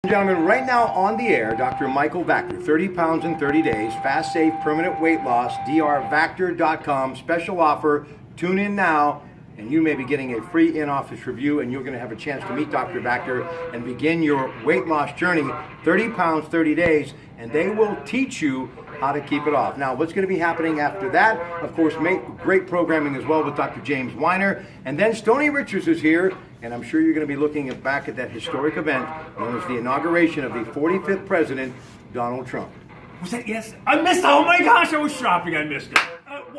Gentlemen, right now on the air, Dr. Michael Vactor, 30 pounds in 30 days, fast, safe, permanent weight loss, drvactor.com, special offer. Tune in now, and you may be getting a free in-office review, and you're going to have a chance to meet Dr. Vactor and begin your weight loss journey, 30 pounds, 30 days, and they will teach you how to keep it off. Now, what's going to be happening after that? Of course, great programming as well with Dr. James Weiner, and then Stoney Richards is here, and I'm sure you're going to be looking back at that historic event known as the inauguration of the 45th President, Donald Trump. Was that, yes? I missed it. Oh my gosh, I was shopping. I missed it.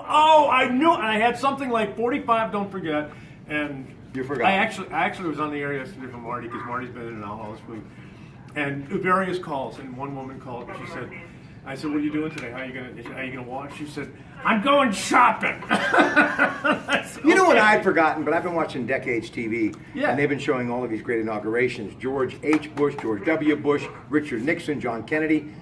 I knew I had something like 45, don't forget. And you forgot. I actually was on the air yesterday from Marty, because Marty's been in and out all this week. And various calls, and one woman called, and she said, I said, what are you doing today? How are you gonna watch? She said, I'm going shopping. You know what I'd forgotten, but I've been watching Decades TV, yeah. And they've been showing all of these great inaugurations. George H. Bush, George W. Bush, Richard Nixon, John Kennedy.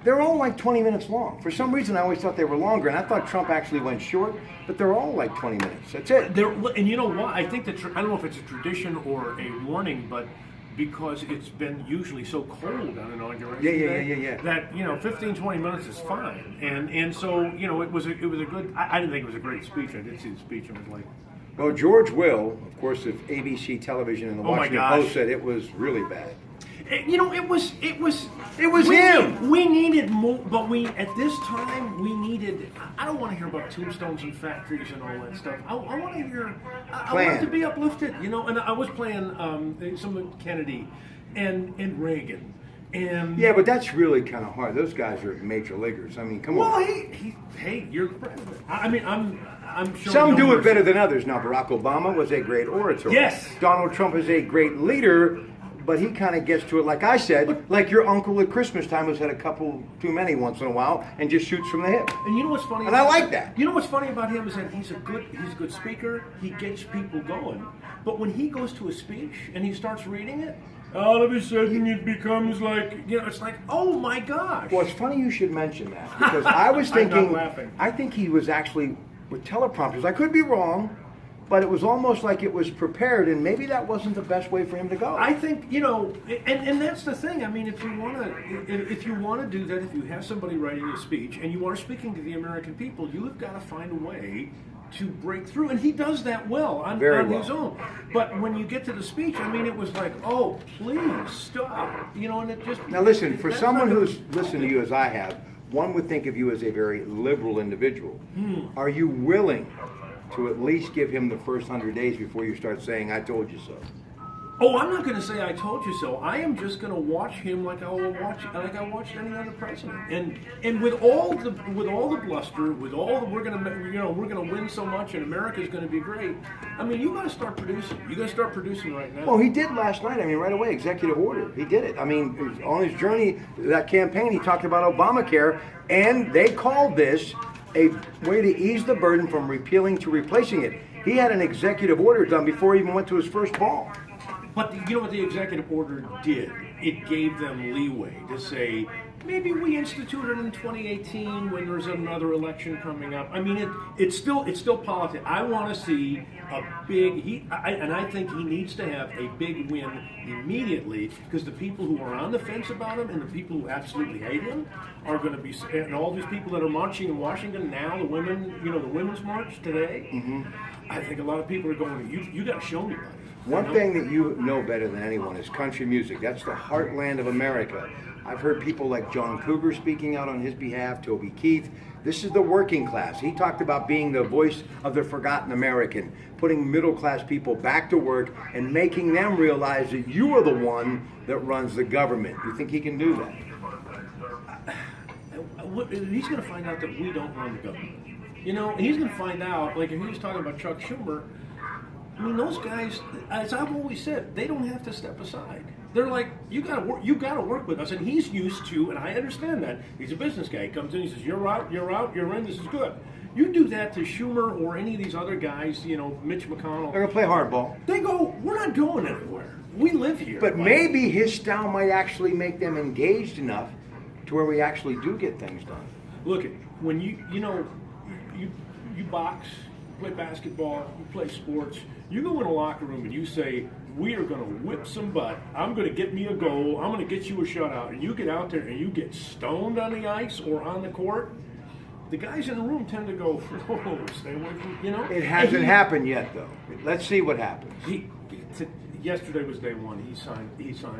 They're all like 20 minutes long. For some reason, I always thought they were longer, and I thought Trump actually went short, but they're all like 20 minutes. That's it. And you know what? I think that, I don't know if it's a tradition or a warning, but because it's been usually so cold on inauguration Yeah. that 15, 20 minutes is fine, and so it was a good. I didn't think it was a great speech. I did see the speech and was like, well, George Will, of course, of ABC Television and the Washington Post said it was really bad. It was him. We needed more, but at this time we needed. I don't want to hear about tombstones and factories and all that stuff. I want to hear. I want to be uplifted, And I was playing some of Kennedy and Reagan. And yeah, but that's really kind of hard. Those guys are major leaguers. I mean, come on. Well, hey, you're the president. I mean, I'm sure some do it better than others. Now, Barack Obama was a great orator. Yes. Donald Trump is a great leader. But he kind of gets to it, like I said, like your uncle at Christmas time who's had a couple too many once in a while and just shoots from the hip. And you know what's funny? And I like that. You know what's funny about him is that he's a good speaker. He gets people going. But when he goes to a speech and he starts reading it, all of a sudden it becomes like, it's like, oh my gosh. Well, it's funny you should mention that because I was thinking, I'm not laughing. I think he was actually with teleprompters. I could be wrong. But it was almost like it was prepared, and maybe that wasn't the best way for him to go. I think and that's the thing. I mean, if you want to do that, if you have somebody writing a speech and you are speaking to the American people, you have got to find a way to break through, and he does that well on his own. But when you get to the speech, I mean, it was like, oh, please stop, and it just. Now listen, for someone who's listened to you as I have, one would think of you as a very liberal individual. Are you willing to at least give him the first 100 days before you start saying, I told you so? Oh, I'm not going to say I told you so. I am just going to watch him like I watched any other president. And with all the bluster, with all the we're going to win so much and America's going to be great. I mean, you got to start producing. You got to start producing right now. Well, he did last night. I mean, right away, executive order. He did it. I mean, on his journey, that campaign, he talked about Obamacare, and they called this a way to ease the burden from repealing to replacing it. He had an executive order done before he even went to his first ball. But you know what the executive order did? It gave them leeway to say, maybe we institute it in 2018 when there's another election coming up. I mean, it's still politics. I want to see a big, and I think he needs to have a big win immediately, because the people who are on the fence about him and the people who absolutely hate him are going to be, and all these people that are marching in Washington now, the women, the Women's March today, I think a lot of people are going, you got to show me, buddy. One thing that you know better than anyone is country music. That's the heartland of America. I've heard people like John Cougar speaking out on his behalf, Toby Keith. This is the working class. He talked about being the voice of the forgotten American, putting middle class people back to work and making them realize that you are the one that runs the government. You think he can do that? He's going to find out that we don't run the government. He's going to find out, like if he was talking about Chuck Schumer, I mean, those guys, as I've always said, they don't have to step aside. They're like, you got to work with us, and he's used to, and I understand that. He's a business guy. He comes in, he says, you're out, you're in, this is good. You do that to Schumer or any of these other guys, Mitch McConnell. They're going to play hardball. They go, we're not going anywhere. We live here. But maybe his style might actually make them engaged enough to where we actually do get things done. Look, when you box, play basketball, you play sports, you go in a locker room and you say, we are going to whip some butt. I'm going to get me a goal. I'm going to get you a shutout. And you get out there and you get stoned on the ice or on the court. The guys in the room tend to go, oh, stay away from, It hasn't happened yet, though. Let's see what happens. Yesterday was day one. He signed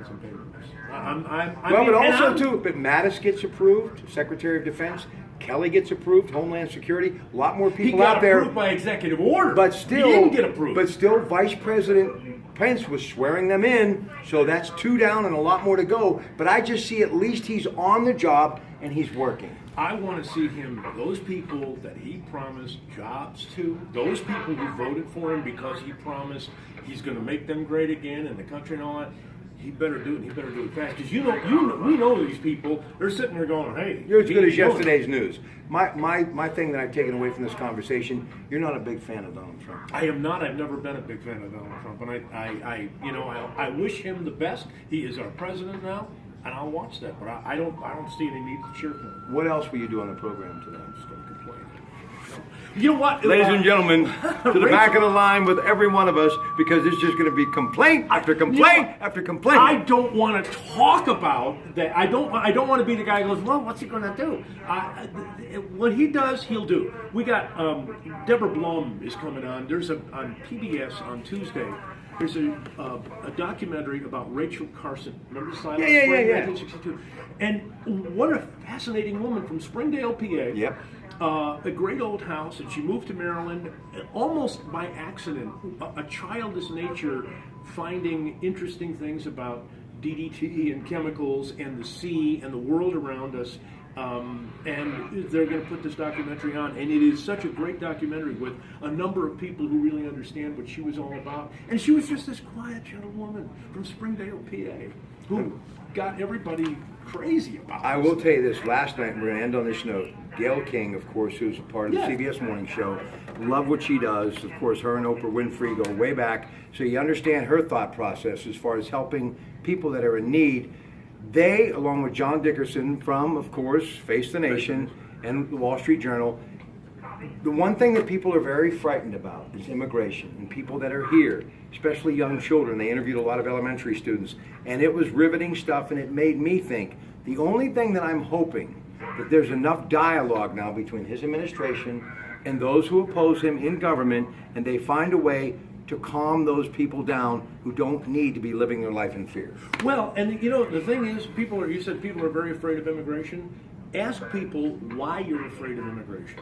some papers. But Mattis gets approved, Secretary of Defense. Kelly gets approved, Homeland Security. A lot more people out there. He got approved by executive order. But still, he didn't get approved. But still, Vice President Pence was swearing them in. So that's 2 down and a lot more to go. But I just see at least he's on the job and he's working. I want to see him, those people that he promised jobs to, those people who voted for him because he promised he's going to make them great again and the country and all that. He better do it. And he better do it fast. Because we know these people. They're sitting there going, "Hey, you're as good as yesterday's news." My thing that I've taken away from this conversation: you're not a big fan of Donald Trump. I am not. I've never been a big fan of Donald Trump, and I wish him the best. He is our president now, and I'll watch that. But I don't see any need to cheer for him. What else will you do on the program today? I'm just going to complain. You know what? Ladies and gentlemen, to the back of the line with every one of us, because it's just going to be complaint after complaint after complaint. I don't want to talk about that. I don't want to be the guy who goes, well, what's he going to do? What he does, he'll do. We got Deborah Blum is coming on. There's on PBS on Tuesday. There's a documentary about Rachel Carson. Remember the Silent Spring, 1962? And what a fascinating woman from Springdale, PA. Yep. A great old house, and she moved to Maryland almost by accident. A childish nature, finding interesting things about DDT and chemicals and the sea and the world around us. And they're going to put this documentary on, and it is such a great documentary with a number of people who really understand what she was all about. And she was just this quiet, gentle woman from Springdale, PA, who got everybody crazy about I will tell you this, last night, we're going to end on this note, Gayle King, of course, who's a part of the CBS Morning Show, love what she does. Of course, her and Oprah Winfrey go way back, so you understand her thought process as far as helping people that are in need. They, along with John Dickerson from, of course, Face the Nation and the Wall Street Journal, the one thing that people are very frightened about is immigration and people that are here, especially young children. They interviewed a lot of elementary students, and it was riveting stuff, and it made me think, the only thing that I'm hoping that there's enough dialogue now between his administration and those who oppose him in government, and they find a way to calm those people down who don't need to be living their life in fear. Well, and the thing is, you said people are very afraid of immigration. Ask people why you're afraid of immigration.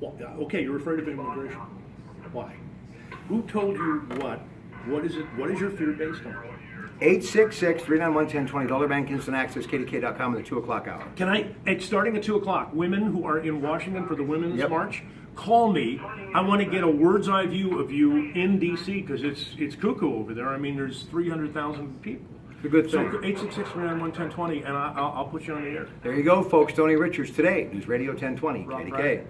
Well, okay, you're afraid of immigration. Why? Who told you what? What is it? What is your fear based on? 866-391-1020, Dollar Bank Instant Access, KDK.com at the 2 o'clock hour. It's starting at 2 o'clock. Women who are in Washington for the Women's March, call me. I want to get a bird's eye view of you in D.C. because it's cuckoo over there. I mean, there's 300,000 people. It's a good thing. So 866-391-1020, and I'll put you on the air. There you go, folks. Tony Richards today, News Radio 1020, KDK.